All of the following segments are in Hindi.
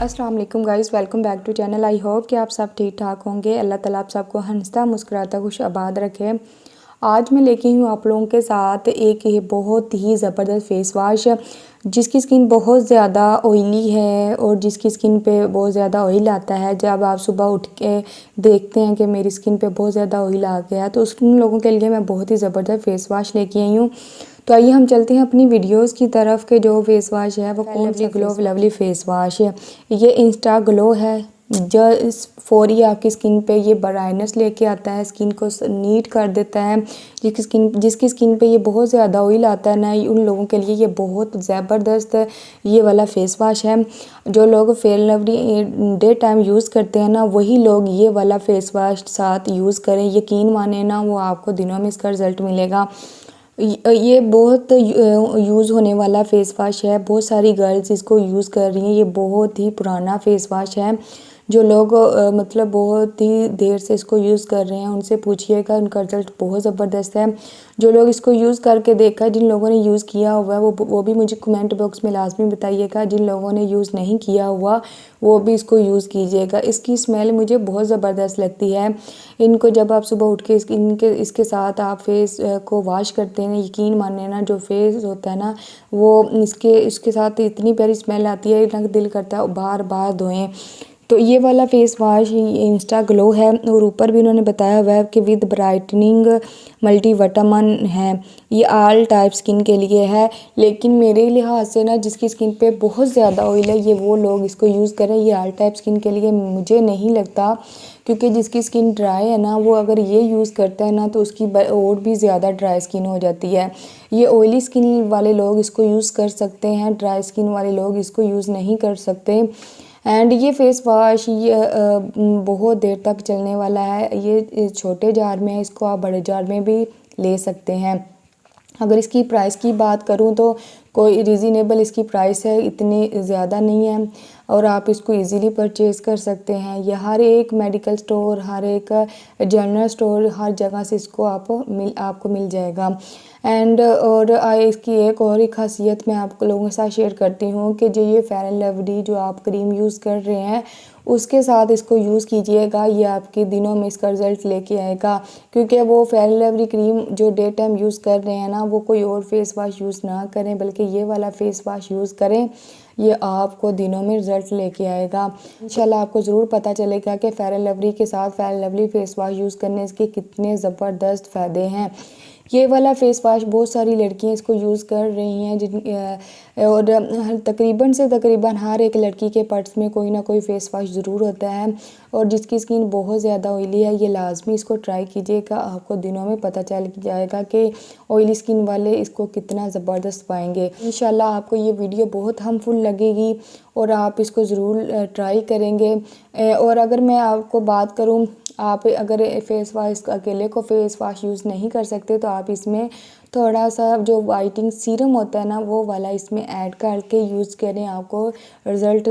अस्सलाम वालेकुम guys, welcome back to channel. I hope कि आप सब ठीक ठाक होंगे। अल्लाह ताला आप सबको हंसता मुस्कुराता खुश आबाद रखे। आज मैं लेके हूँ आप लोगों के साथ एक ये बहुत ही ज़बरदस्त फेस वाश जिसकी स्किन बहुत ज़्यादा ऑयली है और जिसकी स्किन पे बहुत ज़्यादा ऑयल आता है। जब आप सुबह उठ के देखते हैं कि मेरी स्किन पे बहुत ज़्यादा ऑयल आ गया तो उन लोगों के लिए मैं बहुत ही ज़बरदस्त फेस वाश लेके आई हूँ। तो आइए हम चलते हैं अपनी वीडियोस की तरफ के जो फेस वाश है वो कौन सी ग्लो लवली फेस वाश है। ये इंस्टा ग्लो है जो इस फौरी आपकी स्किन पे ये ब्राइटनेस लेके आता है, स्किन को नीट कर देता है। जिसकी स्किन पे ये बहुत ज़्यादा ऑयल आता है ना, उन लोगों के लिए ये बहुत ज़बरदस्त ये वाला फेस वाश है। जो लोग fair lovely day time use करते हैं ना, वही लोग ये वाला फेस वाश साथ यूज़ करें। यकीन माने ना, वो आपको दिनों में इसका रिज़ल्ट मिलेगा। ये बहुत यूज़ होने वाला फेस वाश है। बहुत सारी गर्ल्स इसको यूज़ कर रही हैं। ये बहुत ही पुराना फेस वाश है। जो लोग मतलब बहुत ही देर से इसको यूज़ कर रहे हैं उनसे पूछिएगा, उनका रिज़ल्ट बहुत ज़बरदस्त है। जो लोग इसको यूज़ करके देखा, जिन लोगों ने यूज़ किया हुआ है वो भी मुझे कमेंट बॉक्स में लाजमी बताइएगा। जिन लोगों ने यूज़ नहीं किया हुआ वो भी इसको यूज़ कीजिएगा। इसकी स्मेल मुझे बहुत ज़बरदस्त लगती है। इनको जब आप सुबह उठ के इसके साथ आप फेस को वॉश करते हैं, यकीन मानिए ना, जो फेस होता है ना वो इसके साथ इतनी प्यारी स्मेल आती है, ना दिल करता है बार बार धोएं। तो ये वाला फेस वॉश इंस्टा ग्लो है और ऊपर भी उन्होंने बताया हुआ है कि विद ब्राइटनिंग मल्टी विटामिन है। ये ऑल टाइप स्किन के लिए है, लेकिन मेरे लिहाज से ना जिसकी स्किन पे बहुत ज़्यादा ऑयल है ये वो लोग इसको यूज़ करें। ये ऑल टाइप स्किन के लिए मुझे नहीं लगता, क्योंकि जिसकी स्किन ड्राई है ना वो अगर ये यूज़ करता है ना तो उसकी और भी ज़्यादा ड्राई स्किन हो जाती है। ये ऑयली स्किन वाले लोग इसको यूज़ कर सकते हैं, ड्राई स्किन वाले लोग इसको यूज़ नहीं कर सकते। एंड ये फेस वॉश ये बहुत देर तक चलने वाला है। ये छोटे जार में है, इसको आप बड़े जार में भी ले सकते हैं। अगर इसकी प्राइस की बात करूं तो कोई रीज़नेबल इसकी प्राइस है, इतनी ज़्यादा नहीं है और आप इसको इजीली परचेज़ कर सकते हैं। ये हर एक मेडिकल स्टोर, हर एक जनरल स्टोर, हर जगह से इसको आपको मिल जाएगा। एंड और इसकी एक और ही खासियत मैं आप लोगों के साथ शेयर करती हूँ कि जो ये फेयर एंड लवली जो आप क्रीम यूज़ कर रहे हैं उसके साथ इसको यूज़ कीजिएगा। ये आपके दिनों में इसका रिज़ल्ट लेके आएगा, क्योंकि वो फेयर एंड लवली क्रीम जो डे टाइम यूज़ कर रहे हैं ना, वो कोई और फेस वाश यूज़ ना करें, बल्कि ये वाला फेस वाश यूज़ करें। ये आपको दिनों में रिज़ल्ट लेके आएगा। इंशाल्लाह आपको ज़रूर पता चलेगा कि फेयर एंड लवली के साथ fair and lovely face wash use करने के कितने ज़बरदस्त फ़ायदे हैं। ये वाला फेस वाश बहुत सारी लड़कियां इसको यूज़ कर रही हैं और तकरीबन हर एक लड़की के पर्स में कोई ना कोई फेस वाश ज़रूर होता है। और जिसकी स्किन बहुत ज़्यादा ऑयली है ये लाजमी इसको ट्राई कीजिएगा। आपको दिनों में पता चल जाएगा कि ऑयली स्किन वाले इसको कितना ज़बरदस्त पाएंगे। इंशाल्लाह आपको ये वीडियो बहुत हार्मफुल लगेगी और आप इसको ज़रूर ट्राई करेंगे। और अगर मैं आपको बात करूँ, आप अगर फेस वाश अकेले को फेस वाश यूज़ नहीं कर सकते तो आप इसमें थोड़ा सा जो वाइटिंग सीरम होता है ना वो वाला इसमें ऐड करके यूज़ करें, आपको रिज़ल्ट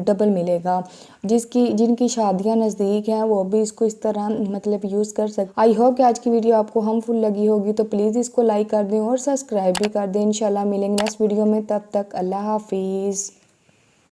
डबल मिलेगा। जिनकी शादियां नज़दीक हैं वो भी इसको इस तरह मतलब यूज़ कर सकते। आई होप कि आज की वीडियो आपको हार्मफुल लगी होगी, तो प्लीज़ इसको लाइक कर दें और सब्सक्राइब भी कर दें। इंशाल्लाह मिलेंगे नेक्स्ट वीडियो में, तब तक अल्लाह हाफिज़।